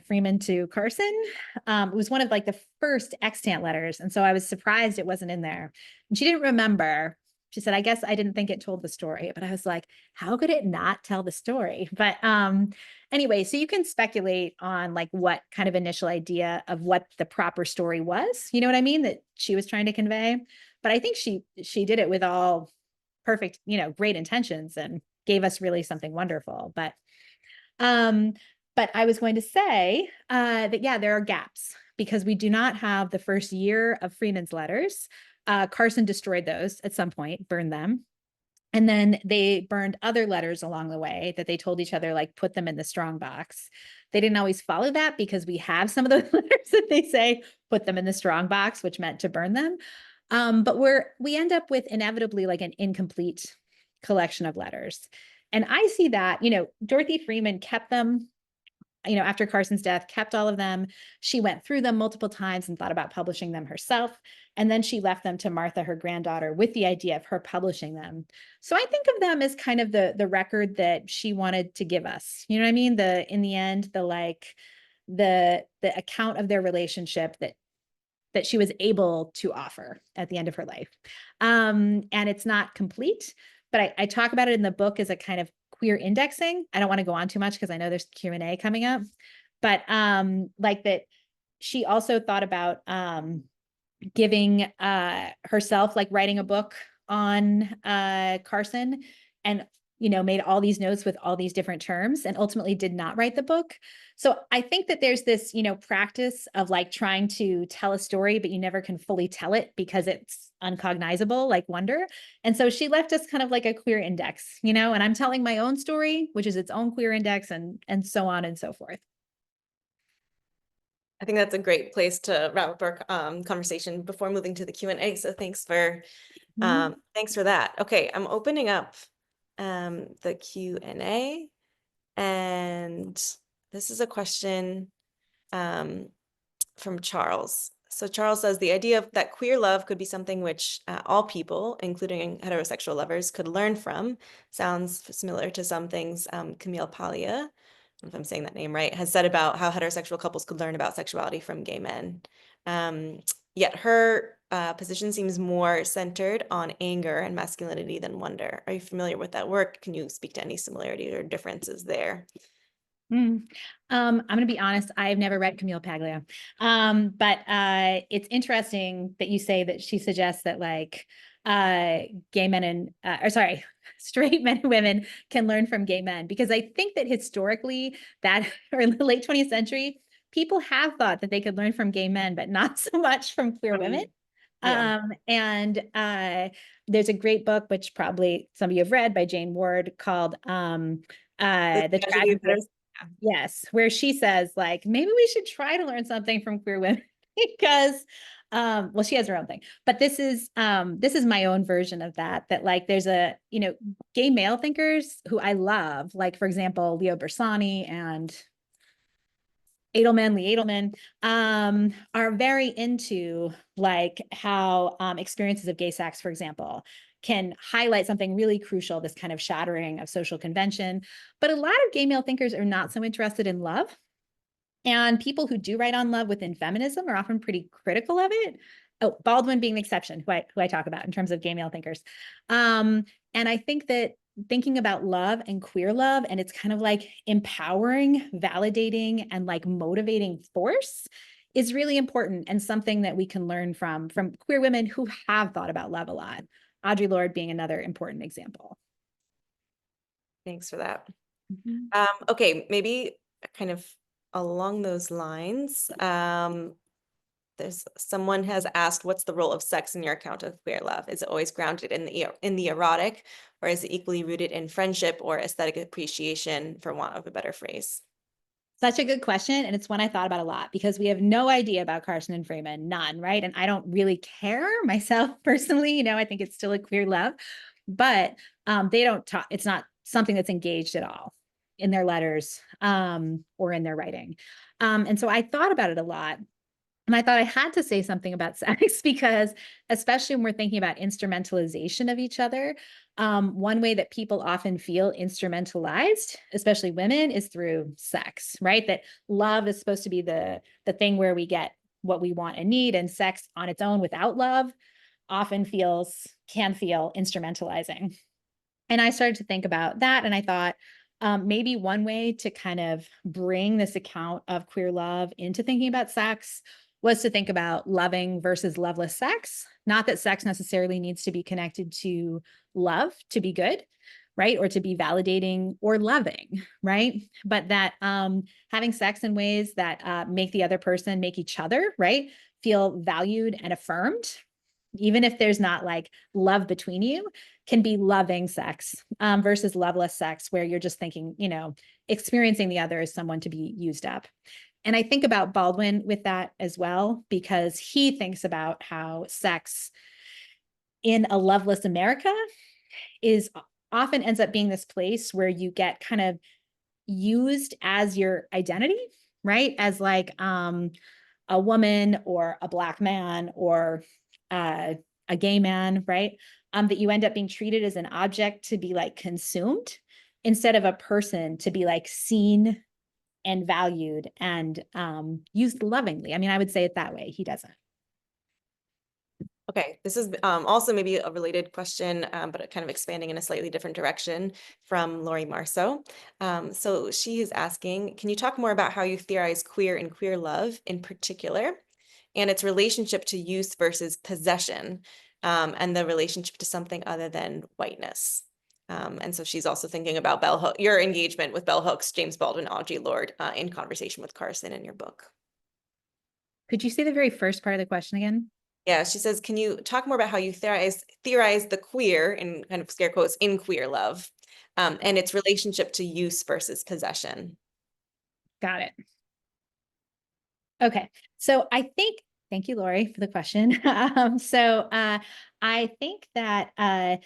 Freeman to Carson. It was one of like the first extant letters. And so I was surprised it wasn't in there. And she didn't remember. She said, I guess I didn't think it told the story. But I was like, how could it not tell the story? But anyway, so you can speculate on like what kind of initial idea of what the proper story was, you know what I mean, that she was trying to convey. But I think she did it with all perfect, great intentions, and gave us really something wonderful. Um, but I was going to say that, yeah, there are gaps because we do not have the first year of Freeman's letters. Carson destroyed those at some point, burned them. And then they burned other letters along the way that they told each other, like, put them in the strong box. They didn't always follow that because we have some of those letters that they say, put them in the strong box, which meant to burn them. But we end up with inevitably like an incomplete collection of letters. And I see that, Dorothy Freeman kept them, after Carson's death, kept all of them. She went through them multiple times and thought about publishing them herself. And then she left them to Martha, her granddaughter, with the idea of her publishing them. So I think of them as kind of the record that she wanted to give us. You know what I mean? In the end, the account of their relationship that she was able to offer at the end of her life. And it's not complete, but I talk about it in the book as a kind of queer indexing. I don't want to go on too much because I know there's Q&A coming up, but like that she also thought about giving herself, like writing a book on Carson, and made all these notes with all these different terms, and ultimately did not write the book. So I think that there's this, practice of like trying to tell a story, but you never can fully tell it because it's uncognizable, like wonder. And so she left us kind of like a queer index, and I'm telling my own story, which is its own queer index, and so on and so forth. I think that's a great place to wrap up our conversation before moving to the Q&A. So thanks for that. Okay, I'm opening up the Q&A, and this is a question from Charles. So Charles says, the idea of that queer love could be something which all people, including heterosexual lovers, could learn from. Sounds similar to some things Camille Paglia, if I'm saying that name right, has said about how heterosexual couples could learn about sexuality from gay men. Yet her position seems more centered on anger and masculinity than wonder. Are you familiar with that work? Can you speak to any similarities or differences there? I'm going to be honest, I've never read Camille Paglia. But it's interesting that you say that she suggests that like gay men straight men and women can learn from gay men, because I think that historically or in the late 20th century, people have thought that they could learn from gay men, but not so much from queer women. Yeah. And there's a great book, which probably some of you have read, by Jane Ward, called The Tragedy of, yes, where she says like, maybe we should try to learn something from queer women because well, she has her own thing, but this is my own version of that like there's gay male thinkers who I love, like for example Leo Bersani and Lee Edelman, are very into like how experiences of gay sex, for example, can highlight something really crucial, this kind of shattering of social convention. But a lot of gay male thinkers are not so interested in love. And people who do write on love within feminism are often pretty critical of it. Oh, Baldwin being the exception, who I talk about in terms of gay male thinkers. And I think that thinking about love and queer love, and it's kind of like empowering, validating, and like motivating force, is really important, and something that we can learn from queer women who have thought about love a lot. Audre Lorde being another important example. Thanks for that. Okay, maybe kind of along those lines, there's someone has asked, what's the role of sex in your account of queer love? Is it always grounded in the erotic, or is it equally rooted in friendship or aesthetic appreciation, for want of a better phrase? Such a good question. And it's one I thought about a lot because we have no idea about Carson and Freeman, none, right? And I don't really care myself personally. I think it's still a queer love, but they don't talk, it's not something that's engaged at all in their letters or in their writing. And so I thought about it a lot. And I thought I had to say something about sex because, especially when we're thinking about instrumentalization of each other, one way that people often feel instrumentalized, especially women, is through sex, right? That love is supposed to be the thing where we get what we want and need, and sex on its own without love often can feel instrumentalizing. And I started to think about that, and I thought, maybe one way to kind of bring this account of queer love into thinking about sex was to think about loving versus loveless sex. Not that sex necessarily needs to be connected to love to be good, right? Or to be validating or loving, right? But that having sex in ways that make the other person, make each other, right, feel valued and affirmed, even if there's not like love between you, can be loving sex versus loveless sex, where you're just thinking, experiencing the other as someone to be used up. And I think about Baldwin with that as well, because he thinks about how sex in a loveless America is often ends up being this place where you get kind of used as your identity, right? As like a woman or a Black man or a gay man, right? That you end up being treated as an object to be like consumed instead of a person to be like seen and valued and used lovingly. I mean, I would say it that way. He doesn't. Okay, this is also maybe a related question, but kind of expanding in a slightly different direction, from Lori Marceau. So she is asking, can you talk more about how you theorize queer and queer love in particular, and its relationship to use versus possession, and the relationship to something other than whiteness? And so she's also thinking about bell hook, your engagement with bell hooks, James Baldwin, Audre Lorde, in conversation with Carson in your book. Could you say the very first part of the question again? Yeah, she says, can you talk more about how you theorize the queer, in kind of scare quotes, in queer love, and its relationship to use versus possession? Got it. Okay. So thank you, Lori, for the question. I think that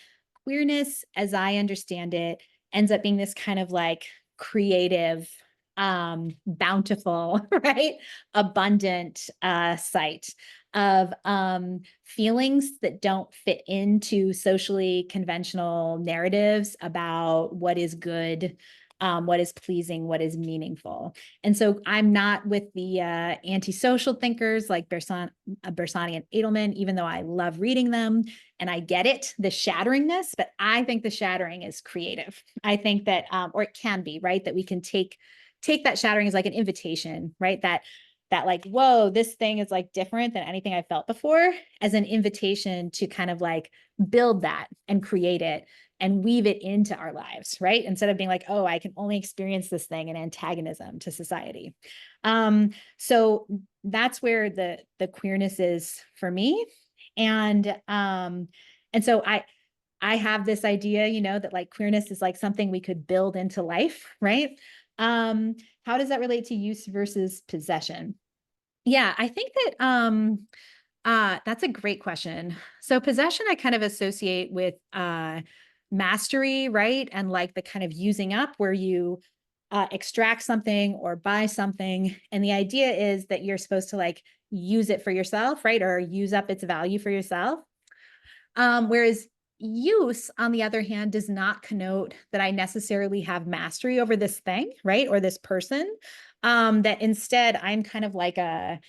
queerness, as I understand it, ends up being this kind of like creative, bountiful, right? Abundant site of feelings that don't fit into socially conventional narratives about what is good, what is pleasing, what is meaningful. And so I'm not with the antisocial thinkers like Bersani and Edelman, even though I love reading them and I get it, the shatteringness, but I think the shattering is creative. I think that, or it can be, right? That we can take that shattering as like an invitation, right? That like, whoa, this thing is like different than anything I felt before, as an invitation to kind of like build that and create it and weave it into our lives, right? Instead of being like, oh, I can only experience this thing in antagonism to society. So that's where the queerness is for me. And so I have this idea, that like queerness is like something we could build into life, right? How does that relate to use versus possession? Yeah, I think that that's a great question. So possession I kind of associate with mastery, right? And like the kind of using up where you extract something or buy something. And the idea is that you're supposed to like use it for yourself, right? Or use up its value for yourself. Whereas use, on the other hand, does not connote that I necessarily have mastery over this thing, right? Or this person. That instead I'm kind of like I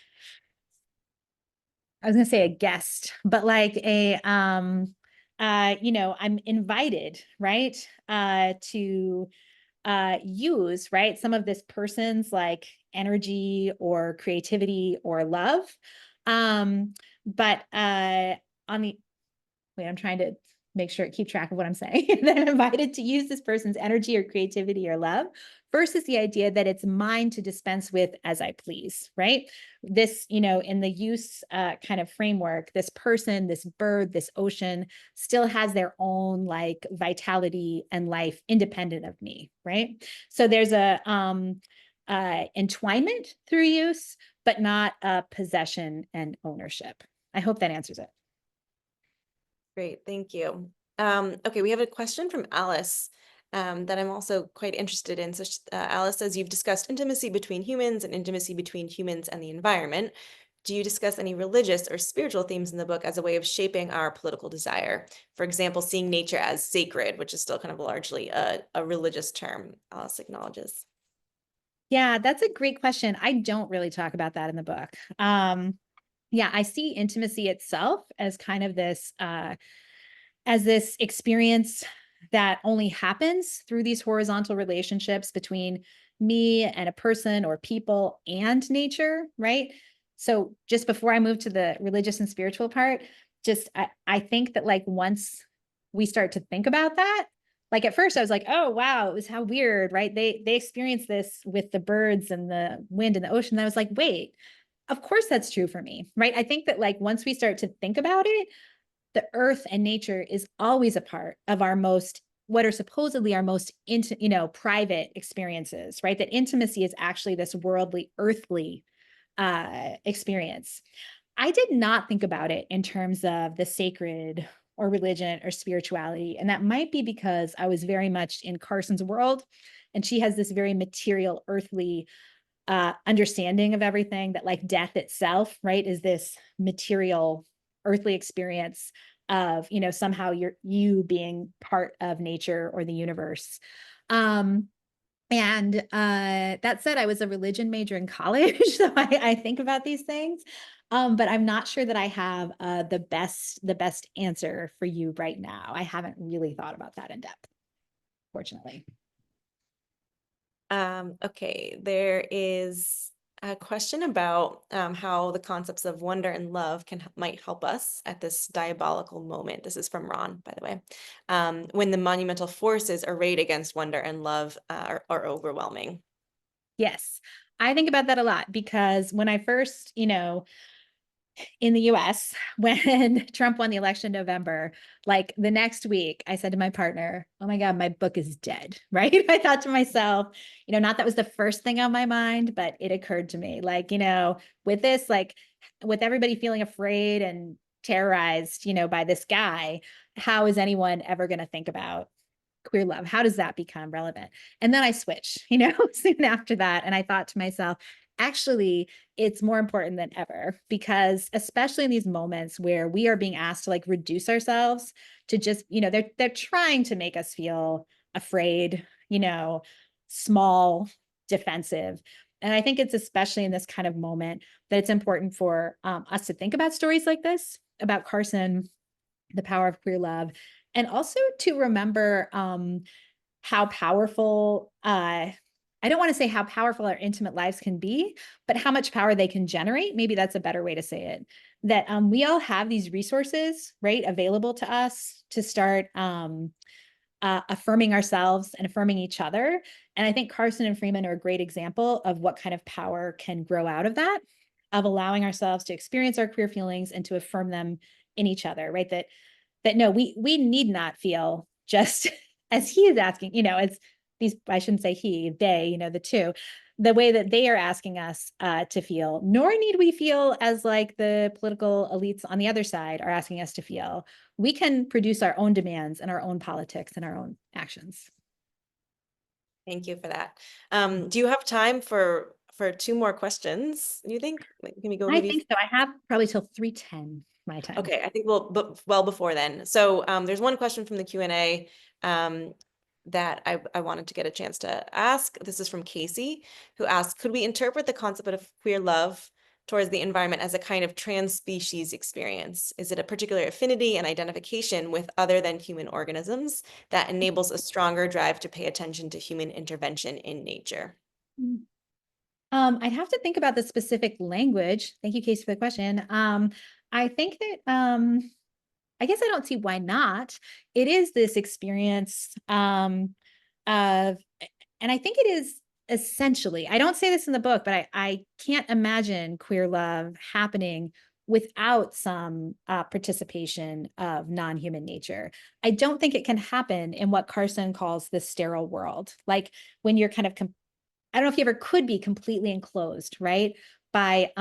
was gonna say a guest, but like I'm invited, right? To use, right, some of this person's like energy or creativity or love. But on the wait, I'm trying to make sure, keep track of what I'm saying, that I'm invited to use this person's energy or creativity or love, versus the idea that it's mine to dispense with as I please, right? This, in the use kind of framework, this person, this bird, this ocean still has their own like vitality and life independent of me, right? So there's a entwinement through use, but not possession and ownership. I hope that answers it. Great, thank you. Okay, we have a question from Alice that I'm also quite interested in. So Alice says, you've discussed intimacy between humans and intimacy between humans and the environment. Do you discuss any religious or spiritual themes in the book as a way of shaping our political desire? For example, seeing nature as sacred, which is still kind of largely a religious term, Alice acknowledges. Yeah, that's a great question. I don't really talk about that in the book. Yeah, I see intimacy itself as kind of this as this experience that only happens through these horizontal relationships between me and a person or people and nature, right? So just before I move to the religious and spiritual part, just I think that like once we start to think about that, like at first I was like, oh wow, it was how weird, right? They experienced this with the birds and the wind and the ocean. And I was like, wait, of course that's true for me, right? I think that like once we start to think about it, the earth and nature is always a part of our most, what are supposedly our most private experiences, right? That intimacy is actually this worldly, earthly experience. I did not think about it in terms of the sacred or religion or spirituality. And that might be because I was very much in Carson's world, and she has this very material, earthly understanding of everything, that like death itself, right, is this material, earthly experience of, somehow you being part of nature or the universe. And that said, I was a religion major in college, so I think about these things. But I'm not sure that I have the best answer for you right now. I haven't really thought about that in depth, fortunately. Okay, there is a question about how the concepts of wonder and love might help us at this diabolical moment. This is from Ron, by the way. When the monumental forces arrayed against wonder and love are overwhelming. Yes, I think about that a lot because when I first, in the US, when Trump won the election in November, like the next week, I said to my partner, oh my God, my book is dead, right? I thought to myself, not that was the first thing on my mind, but it occurred to me, like, with this, like, with everybody feeling afraid and terrorized, by this guy, how is anyone ever going to think about queer love? How does that become relevant? And then I switched, soon after that. And I thought to myself, actually, it's more important than ever, because especially in these moments where we are being asked to like reduce ourselves to just, they're trying to make us feel afraid, small, defensive. And I think it's especially in this kind of moment that it's important for us to think about stories like this, about Carson, the power of queer love, and also to remember how powerful, I don't want to say how powerful our intimate lives can be, but how much power they can generate. Maybe that's a better way to say it. That we all have these resources, right, available to us to start affirming ourselves and affirming each other. And I think Carson and Freeman are a great example of what kind of power can grow out of that, of allowing ourselves to experience our queer feelings and to affirm them in each other, right? That no, we need not feel just as he is asking, as these, I shouldn't say he, they, the two, the way that they are asking us to feel, nor need we feel as like the political elites on the other side are asking us to feel. We can produce our own demands and our own politics and our own actions. Thank you for that. Do you have time for two more questions? Do you think? Can we go I maybe? think so. I have probably till 3:10 my time. Okay, I think but well before then. So there's one question from the Q&A that I wanted to get a chance to ask. This is from Casey, who asks, could we interpret the concept of queer love towards the environment as a kind of trans-species experience? Is it a particular affinity and identification with other than human organisms that enables a stronger drive to pay attention to human intervention in nature? I'd have to think about the specific language. Thank you, Casey, for the question. I think that I guess I don't see why not. It is this experience of, and I think it is essentially, I don't say this in the book, but I can't imagine queer love happening without some participation of non-human nature. I don't think it can happen in what Carson calls the sterile world. Like when you're kind of, I don't know if you ever could be completely enclosed, right? By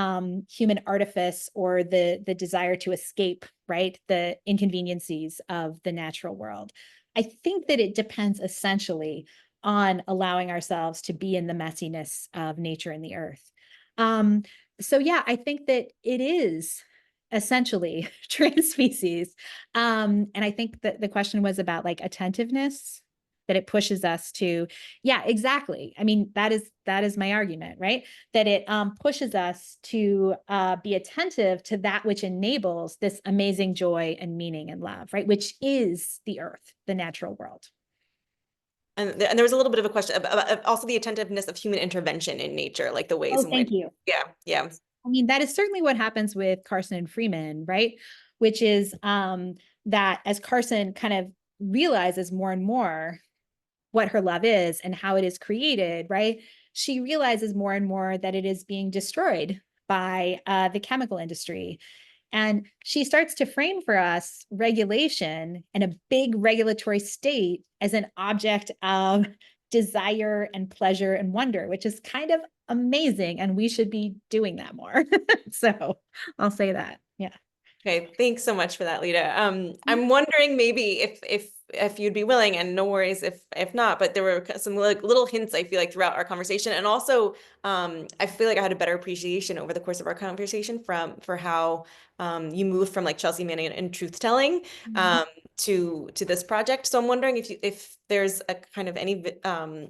human artifice or the desire to escape, right? The inconveniencies of the natural world. I think that it depends essentially on allowing ourselves to be in the messiness of nature and the earth. Um, so yeah, I think that it is essentially trans species. And I think that the question was about like attentiveness, that it pushes us to, yeah, exactly. I mean, that is my argument, right? That it pushes us to be attentive to that which enables this amazing joy and meaning and love, right? Which is the earth, the natural world. And there was a little bit of a question about also the attentiveness of human intervention in nature, like the ways Oh, in which, thank you. yeah, yeah. I mean, that is certainly what happens with Carson and Freeman, right? Which is that as Carson kind of realizes more and more what her love is and how it is created, right? She realizes more and more that it is being destroyed by the chemical industry. And she starts to frame for us regulation and a big regulatory state as an object of desire and pleasure and wonder, which is kind of amazing. And we should be doing that more. So I'll say that. Yeah. Okay, thanks so much for that, Lida. I'm wondering maybe if you'd be willing, and no worries if not, but there were some like little hints I feel like throughout our conversation, and also I feel like I had a better appreciation over the course of our conversation for how you moved from like Chelsea Manning and truth telling to this project. So I'm wondering if there's a kind of any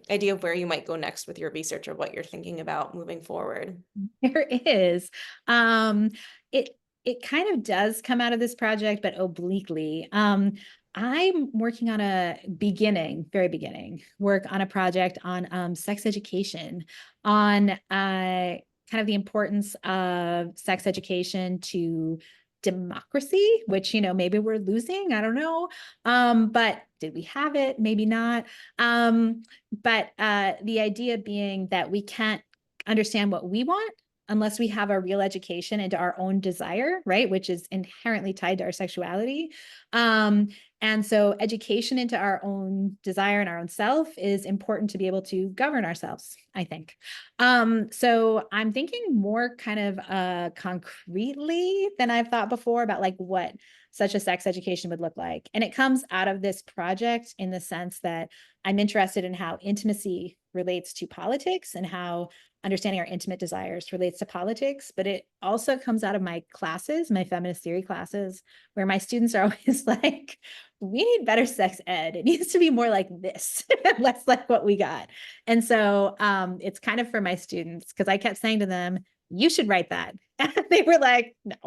idea of where you might go next with your research or what you're thinking about moving forward. There is. It it kind of does come out of this project, but obliquely. I'm working on a very beginning work on a project on sex education, on kind of the importance of sex education to democracy, which, maybe we're losing. I don't know. But did we have it? Maybe not. But the idea being that we can't understand what we want unless we have a real education into our own desire, right? Which is inherently tied to our sexuality. And so education into our own desire and our own self is important to be able to govern ourselves, I think. So I'm thinking more kind of concretely than I've thought before about like what such a sex education would look like. And it comes out of this project in the sense that I'm interested in how intimacy relates to politics and how understanding our intimate desires relates to politics, but it also comes out of my classes, my feminist theory classes, where my students are always like, we need better sex ed. It needs to be more like this, less like what we got. And so it's kind of for my students, because I kept saying to them, you should write that. And they were like, no.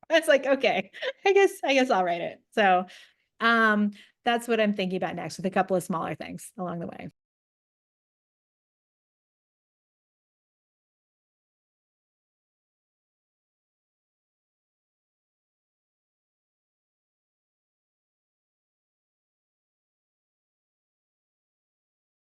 I was like, okay, I guess I'll write it. So that's what I'm thinking about next with a couple of smaller things along the way.